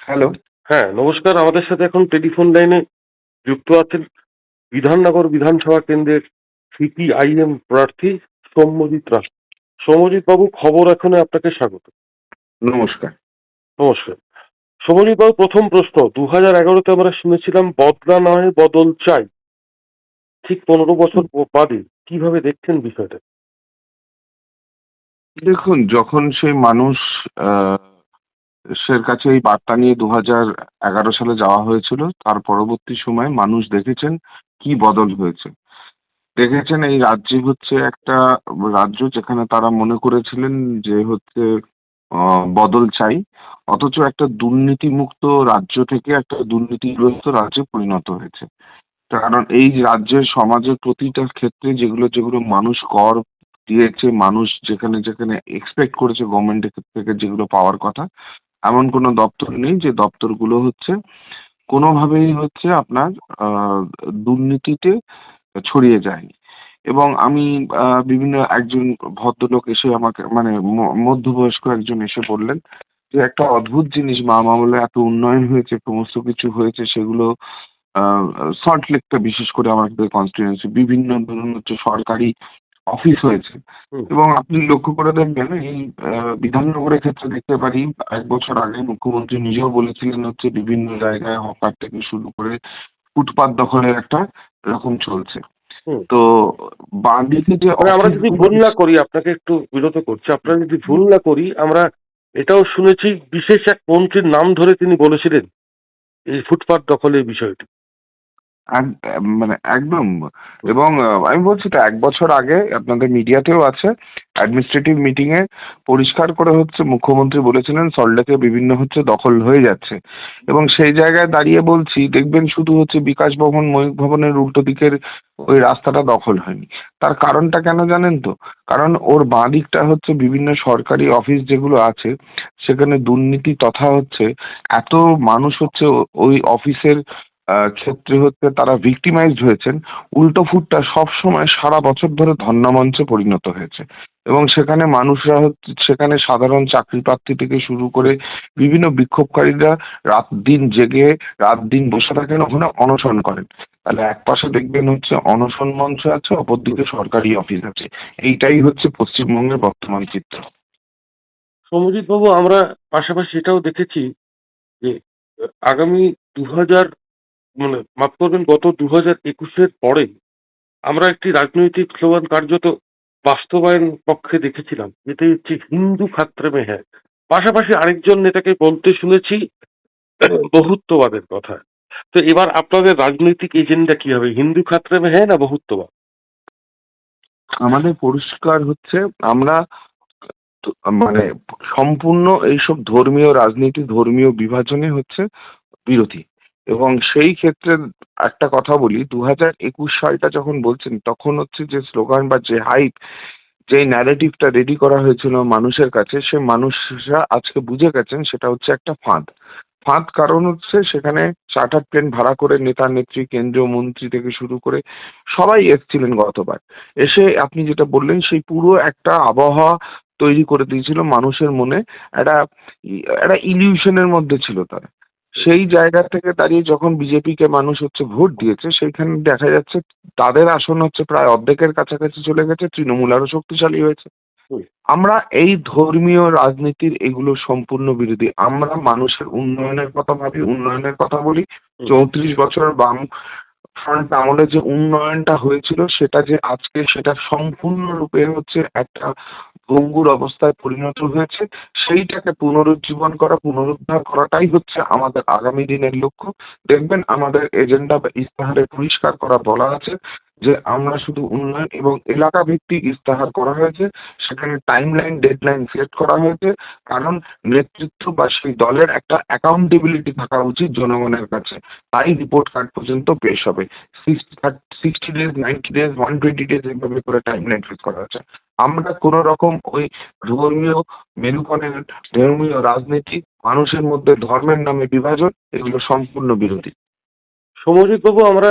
Hello. হ্যাঁ, নমস্কার। আমাদের সাথে এখন টেলিফোন লাইনে যুক্ত আছেন বিধাননগর বিধানসভা কেন্দ্রের সিপিআইএম প্রার্থী সৌম্যজিৎ রায়। সৌম্যজিৎ বাবু, খবর এখনে আপনাকে স্বাগত। নমস্কার। নমস্কার। সৌম্যজিৎ বাবু, প্রথম প্রশ্ন, 2011-তে আমরা শুনেছিলাম বদলা নয় বদল চাই। ঠিক 15 বছর বাদে কিভাবে দেখছেন বিষয়টা? দেখুন, যখন সেই মানুষ সের কাছে এই বার্তা নিয়ে 2011 সালে যাওয়া হয়েছিল, তার পরবর্তী সময়ে মানুষ দেখেছেন কি বদল হয়েছে। দেখেছেন এই রাজ্যে হচ্ছে একটা রাজ্য যেখানে তারা মনে করেছিলেন যে হচ্ছে বদল চাই, অথচ একটা দুর্নীতিমুক্ত রাজ্য থেকে একটা দুর্নীতিগ্রস্ত রাজ্যে পরিণত হয়েছে। কারণ এই রাজ্যের সমাজের প্রতিটা ক্ষেত্রে যেগুলো যেগুলো মানুষ কর দিয়েছে, মানুষ যেখানে যেখানে এক্সপেক্ট করেছে গভর্নমেন্টের থেকে যেগুলো পাওয়ার কথা, এমন কোনো দপ্তর নেই যে দপ্তরগুলো হচ্ছে কোনোভাবেই হচ্ছে আপনার দুর্নীতিতে ছড়িয়ে যায়নি। এবং আমি বিভিন্ন একজন ভদ্রলোক এসে আমাকে মানে মধ্যবয়স্ক একজন এসে বললেন যে একটা অদ্ভুত জিনিস, মা আমলে এত উন্নয়ন হয়েছে, সমস্ত কিছু হয়েছে, সেগুলো সল্টলেকটা বিশেষ করে আমাদের কনস্টিটিউয়েন্সি বিভিন্ন ধরুন হচ্ছে সরকারি অফিস হয়েছে। হুম। এবং আপনি লক্ষ্য করে দেখবেন এই বিধাননগরের ক্ষেত্রে দেখতে পারি 1 বছর আগে মুখ্যমন্ত্রী নিজেও বলেছিলেন হচ্ছে বিভিন্ন জায়গায় হকার থেকে শুরু করে ফুটপাত দখলের একটা এরকম চলছে। হুম। তো বাঁদিকে যে মানে আমরা যদি অফিসগুলো, ভুল না করি, আপনাকে একটু বিরত করছি, আপনারা যদি ভুল না করি, আমরা এটাও শুনেছি বিশেষ এক মন্ত্রীর নাম ধরে তিনি বলেছিলেন এই ফুটপাত দখলের বিষয়টি। মানে একদম। এবং আমি বলছি তো 1 বছর আগে আপনাদের মিডিয়াতেও আছে, অ্যাডমিনিস্ট্রেটিভ মিটিং এ পরিষ্কার করে হচ্ছে মুখ্যমন্ত্রী বলেছিলেন সল্টলেকে বিভিন্ন হচ্ছে দখল হয়ে যাচ্ছে। এবং সেই জায়গায় দাঁড়িয়ে বলছি, দেখবেন শুধু হচ্ছে বিকাশ ভবন ময়ূখ ভবনের উল্টো দিকের ওই রাস্তাটা দখল হয়নি। তার কারণটা কেন জানেন তো? কারণ ওর বাঁ দিকটা হচ্ছে বিভিন্ন সরকারি অফিস যেগুলো আছে, সেখানে দুর্নীতি তথা হচ্ছে এত মানুষ হচ্ছে ওই অফিসের ক্ষেত্রে হচ্ছে তারা ভিক্টিমাইজড হয়েছেন। উল্টো ফুটটা সবসময় সারা বছর ধরে ধর্ণামঞ্চে পরিণত হয়েছে। এবং সেখানে মানুষরা হচ্ছে, সেখানে সাধারণ চাকরি প্রার্থী থেকে শুরু করে বিভিন্ন বিক্ষোভকারীরা রাত দিন জেগে রাত দিন বসে থাকেন, ওখানে অনশন করেন। তাহলে এক পাশে দেখবেন হচ্ছে অনশন মঞ্চ আছে, অপরদিকে সরকারি অফিস আছে। এইটাই হচ্ছে পশ্চিমবঙ্গের বর্তমান চিত্র। সৌম্যজিৎ বাবু, আমরা পাশাপাশি এটাও দেখেছি যে আগামী 2000, মানে মাফ করবেন, গত 2021-এর পরে আমরা একটি রাজনৈতিক স্লোগান কার্যত বাস্তবায়ন পক্ষে দেখেছিলাম, যেটি হচ্ছে হিন্দু খাত্রে মে হ্যায়। পাশাপাশি আরেকজন নেতাকে বলতে শুনেছি বহুত্ববাদের কথা। তো এবার আপনাদের রাজনৈতিক এজেন্ডা কি হবে, হিন্দু খাত্রে মে হ্যায় না বহুত্ববাদ? আমাদের পরিষ্কার হচ্ছে আমরা মানে সম্পূর্ণ এইসব ধর্মীয় রাজনীতি, ধর্মীয় বিভাজনে হচ্ছে বিরোধী। এবং সেই ক্ষেত্রে একটা কথা বলি, 2021 সালটা যখন বলছেন তখন হচ্ছে যে স্লোগান বা যে হাইপ, যে ন্যারেটিভটা রেডি করা হয়েছিল মানুষের কাছে, সে মানুষরা আজকে বুঝে গেছেন সেটা হচ্ছে একটা ফাঁদ। ফাঁদ কারণ হচ্ছে সেখানে চার্টার প্লেন ভাড়া করে নেতা নেত্রী, কেন্দ্রীয় মন্ত্রী থেকে শুরু করে সবাই এসেছিলেন গতবার। এসে আপনি যেটা বললেন সেই পুরো একটা আবহাওয়া তৈরি করে দিয়েছিল মানুষের মনে। একটা একটা ইলিউশনের মধ্যে ছিল তারা। সেই জায়গা থেকে দাঁড়িয়ে যখন বিজেপি কে মানুষ হচ্ছে ভোট দিয়েছে, সেইখানে দেখা যাচ্ছে তাদের আসন হচ্ছে প্রায় অর্ধেকের কাছাকাছি চলে গেছে, তৃণমূল আরো শক্তিশালী হয়েছে। হুম। আমরা এই ধর্মীয় রাজনীতির এগুলো সম্পূর্ণ বিরোধী। আমরা মানুষের উন্নয়নের কথা ভাবি, উন্নয়নের কথা বলি। হুম। 34 বছর বাম ফ্রন্ট আমলে যে উন্নয়নটা হয়েছিল সেটা যে আজকে সেটা সম্পূর্ণরূপে হচ্ছে একটা ভঙ্গুর অবস্থায় পরিণত হয়েছে, সেইটাকে পুনরুজ্জীবন করা, পুনরুদ্ধার করাটাই হচ্ছে আমাদের আগামী দিনের লক্ষ্য। দেখবেন আমাদের এজেন্ডা বা ইস্তাহারে পরিষ্কার করা বলা আছে যে আমরা শুধু উন্নয়ন, এবং এলাকা ভিত্তিক ইস্তাহার করা হয়েছে। সেখানে টাইমলাইন, ডেডলাইন সেট করা হয়েছে। কারণ নেতৃত্ব বা সেই দলের একটা অ্যাকাউন্টেবিলিটি থাকা উচিত জনগণের কাছে। তাই রিপোর্ট কার্ড পর্যন্ত পেশ হবে। 60 ডেজ, 90 ডেজ, 120 ডেজ এভাবে করে টাইমলাইন ফিক্স করা হচ্ছে। আমরা কোন রকম ওই ধর্মীয় মেরুকরণের, ধর্মীয় রাজনীতি, মানুষের মধ্যে ধর্মের নামে বিভাজন, এগুলো সম্পূর্ণ বিরোধী। সৌম্যজিৎ বাবু, আমরা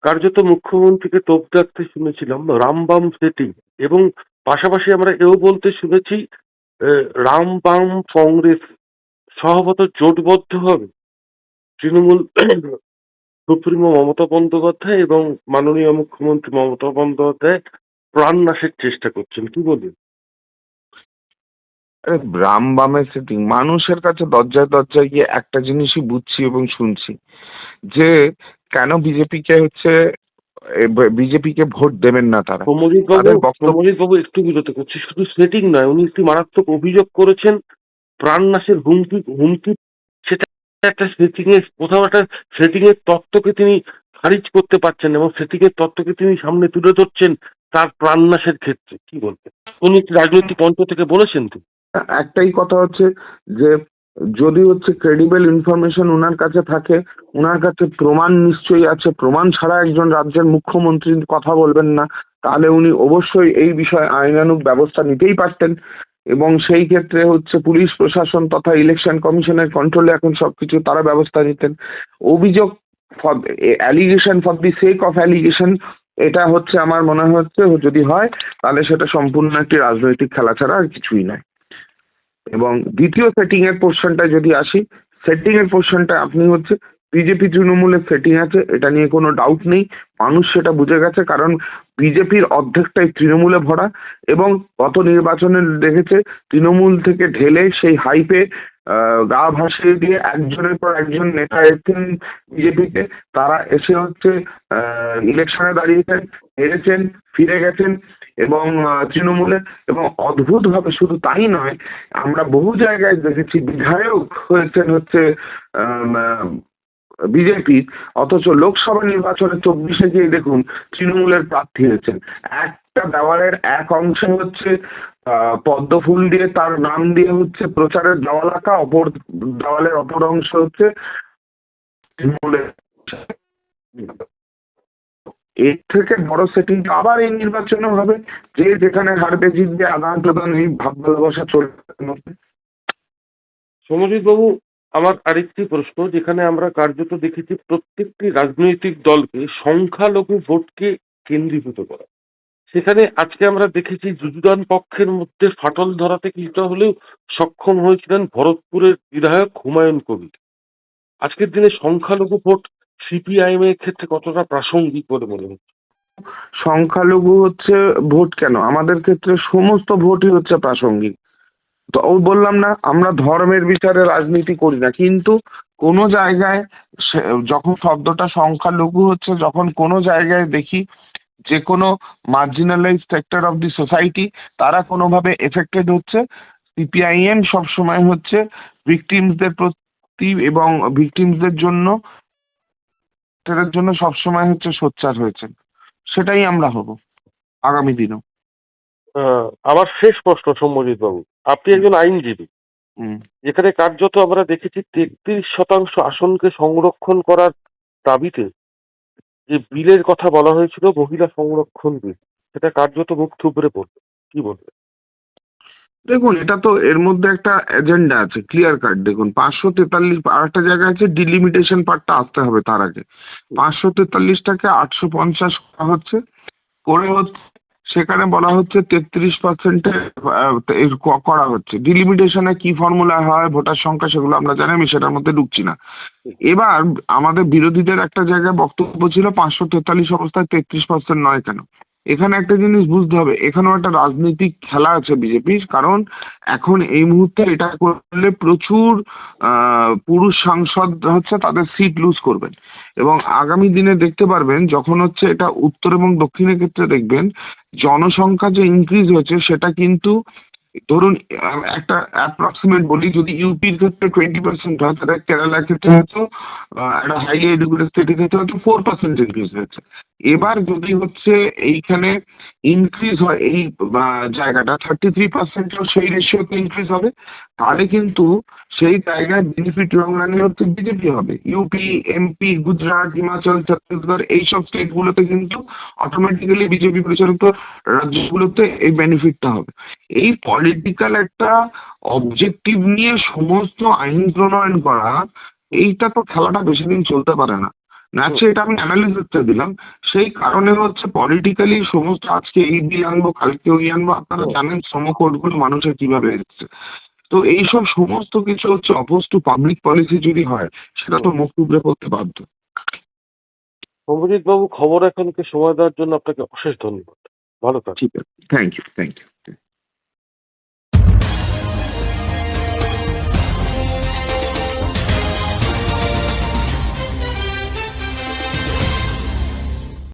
কার্যত মুখ্যমন্ত্রীকে তোপ দাগতে শুনেছিলাম রামবাম সেটিং, এবং পাশাপাশি আমরা এও বলতে শুনেছি রামবাম কংগ্রেস স্বভাবত জোটবদ্ধভাবে তৃণমূল সুপ্রিমো মমতা বন্দ্যোপাধ্যায় এবং মাননীয় মুখ্যমন্ত্রী মমতা বন্দ্যোপাধ্যায় প্রাণনাশের চেষ্টা করছেন, কি বলবেন? আরে রাম বামের সেটিং, মানুষের কাছে দরজায় দরজায় গিয়ে একটা জিনিসই বুঝছি এবং শুনছি যে কেন বিজেপিকে ভোট দেবেন না তারা। সৌম্যজিৎ বাবু, তাদের বক্তব্য একটু বিরত করছি, শুধু সেটিং নয়, উনি একটি মারাত্মক অভিযোগ করেছেন প্রাণনাশের হুমকি হুমকি সেটা একটা সেটিং এর কোথাও একটা সেটিং এর তত্ত্বকে তিনি খারিজ করতে পারছেন এবং সেটিং এর তত্ত্বকে তিনি সামনে তুলে ধরছেন তার প্রাণনাশের ক্ষেত্রে, কি বলবেন? উনি একটি রাজনৈতিক মঞ্চ থেকে বলেছেন তো। একটাই কথা হচ্ছে যে যদি হচ্ছে ক্রেডিবল ইনফরমেশন ওনার কাছে থাকে, ওনার কাছে প্রমাণ নিশ্চয়ই আছে, প্রমাণ ছাড়া একজন রাজ্যের মুখ্যমন্ত্রী কথা বলবেন না, তাহলে উনি অবশ্যই এই বিষয়ে আইনানুগ ব্যবস্থা নিতেই পারতেন। এবং সেই ক্ষেত্রে হচ্ছে পুলিশ প্রশাসন তথা ইলেকশন কমিশনের কন্ট্রোলে এখন সবকিছু, তারা ব্যবস্থা নিতেন। অভিযোগ for allegation for the sake of allegation, এটা হচ্ছে আমার মনে হচ্ছে যদি হয় তাহলে সেটা সম্পূর্ণ একটি রাজনৈতিক খেলা ছাড়া আর কিছুই নয়। এবং দ্বিতীয় সেটিং এর পোর্শনটা যদি আসি, সেটিং এর পোর্শনটা আপনি হচ্ছে বিজেপি তৃণমূলের সেটিং আছে, এটা নিয়ে কোনো ডাউট নেই, মানুষ সেটা বুঝে গেছে, কারণ বিজেপির অর্ধেকটাই তৃণমূলে ভরা এবং গত নির্বাচনে দেখেছে তৃণমূল থেকে ঢেলে সেই হাইপে গা ভাসিয়ে দিয়ে একজনের পর একজন নেতা এসেছেন বিজেপিতে, তারা এসে হচ্ছে ইলেকশনে দাঁড়িয়েছেন, হেরেছেন, ফিরে গেছেন এবং তৃণমূলে, এবং অদ্ভুত ভাবে শুধু তাই নয়, আমরা বহু জায়গায় দেখেছি বিধায়ক হয়েছেন হচ্ছে বিজেপির, অথচ লোকসভা নির্বাচনে 24-এ গিয়ে দেখুন তৃণমূলের প্রার্থী হয়েছেন। একটা দেওয়ালের এক অংশে হচ্ছে পদ্ম ফুল দিয়ে তার নাম দিয়ে হচ্ছে প্রচারের দেওয়াল আঁকা, অপর দেওয়ালের অপর অংশ হচ্ছে তৃণমূলের। এর থেকে বড় সেটিং আবার এই নির্বাচনে হবে, যে যেখানে হারবে জিতবে, আদান প্রদান এই ভাব ভালোবাসা চলবে। সৌম্যজিৎ বাবু, আমার আরেকটি প্রশ্ন, যেখানে আমরা কার্যত দেখেছি প্রত্যেকটি রাজনৈতিক দলকে সংখ্যালঘু ভোটকে কেন্দ্রীভূত করা, সেখানে আজকে আমরা দেখেছি যুযুধান পক্ষের মধ্যে ফাটল ধরাতে কিছুটা হলেও সক্ষম হয়েছিলেন ভরতপুরের বিধায়ক হুমায়ুন কবির। আজকের দিনে সংখ্যালঘু ভোট সিপিআইএম এর ক্ষেত্রে কতটা প্রাসঙ্গিক বলে মনে হচ্ছে? সংখ্যালঘু হচ্ছে ভোট কেন, আমাদের ক্ষেত্রে সমস্ত ভোটই হচ্ছে প্রাসঙ্গিক। তো ও বললাম না, আমরা ধর্মের বিচারে রাজনীতি করি না, কিন্তু কোনো জায়গায় যখন শব্দটা সংখ্যালঘু হচ্ছে, যখন কোনো জায়গায় দেখি যে কোনো marginalise sector of the society তারা কোনোভাবে এফেক্টেড হচ্ছে, সিপিআইএম সবসময় হচ্ছে ভিকটিমসদের প্রতি এবং ভিকটিমসদের জন্য সবসময় হচ্ছে সোচ্চার হয়েছে, সেটাই আমরা হব আগামী দিনেও। আমার শেষ প্রশ্ন, সৌম্যজিৎ বাবু, আপনি একজন আইনজীবী, হুম। যেখানে কার্যত আমরা দেখেছি 33% আসনকে সংরক্ষণ করার দাবিতে যে বিলের কথা বলা হয়েছিল, মহিলা সংরক্ষণ বিল, সেটা কার্যত মুখ থুবড়ে পড়বে, কি বলবে? দেখুন, এটা তো এর মধ্যে একটা এজেন্ডা আছে ক্লিয়ার কাট। দেখুন 543, আর একটা জায়গা আছে ডিলিমিটেশন পার্টটা আসতে হবে তার আগে। 543টাকে 850 করা হচ্ছে, করে হচ্ছে সেখানে বলা হচ্ছে 33%-এ করা হচ্ছে। ডিলিমিটেশনে কি ফর্মুলা হয়, ভোটার সংখ্যা, সেগুলো আমরা জানি, আমি সেটার মধ্যে ঢুকছি না। এবার আমাদের বিরোধীদের একটা জায়গায় বক্তব্য ছিল 543 অবস্থায় 33% নয় কেন। এখানে একটা জিনিস বুঝতে হবে, এখানেও একটা রাজনৈতিক খেলা আছে বিজেপির, কারণ এখন এই মুহূর্তে এটা করলে প্রচুর পুরুষ সাংসদ হচ্ছে তাদের সিট লুজ করবেন, এবং আগামী দিনে দেখতে পারবেন যখন হচ্ছে এটা উত্তর এবং দক্ষিণের ক্ষেত্রে দেখবেন জনসংখ্যা যে ইনক্রিজ হয়েছে সেটা কিন্তু, ধরুন একটা অ্যাপ্রক্সিমেট বলি, যদি ইউপির ক্ষেত্রে 20% হয়, তাহলে কেরালার ক্ষেত্রে হয়তো একটা হাইলি এডুকেটেড স্টেটের ক্ষেত্রে হয়তো 4% ইনক্রিজ হয়েছে। এবার যদি হচ্ছে এইখানে ইনক্রিজ হয় এই জায়গাটা 33%, সেই রেশিওতে ইনক্রিজ হবে, তাহলে কিন্তু সেই জায়গায় বেনিফিট লং রানে হচ্ছে বিজেপি হবে। ইউপি, এমপি, গুজরাট, হিমাচল, ছত্তিশগড় এইসব স্টেট গুলোতে কিন্তু অটোমেটিক্যালি বিজেপি প্রচারিত রাজ্যগুলোতে এই বেনিফিটটা হবে। এই পলিটিক্যাল একটা অবজেক্টিভ নিয়ে সমস্ত আইন প্রণয়ন করা, এইটা তো খেলাটা বেশি দিন চলতে পারে না। ন্যাচে এটা আমি অ্যানালিসিসটা দিলাম, সেই কারণে হচ্ছে পলিটিক্যালি সমস্ত, আজকে এই বিল আনবো, কালকে ওই আনবো, আপনারা জানেন শ্রম কোডগুলো মানুষের কিভাবে এসছে, তো এইসব সমস্ত কিছু হচ্ছে অপোজ টু পাবলিক পলিসি যদি হয়, সেটা তো মুখ টুকরে করতে বাধ্য। সৌম্যজিৎ বাবু, খবর এখনকে সময় দেওয়ার জন্য আপনাকে অশেষ ধন্যবাদ। ভালো থাকবেন। ঠিক আছে, থ্যাংক ইউ, থ্যাংক ইউ।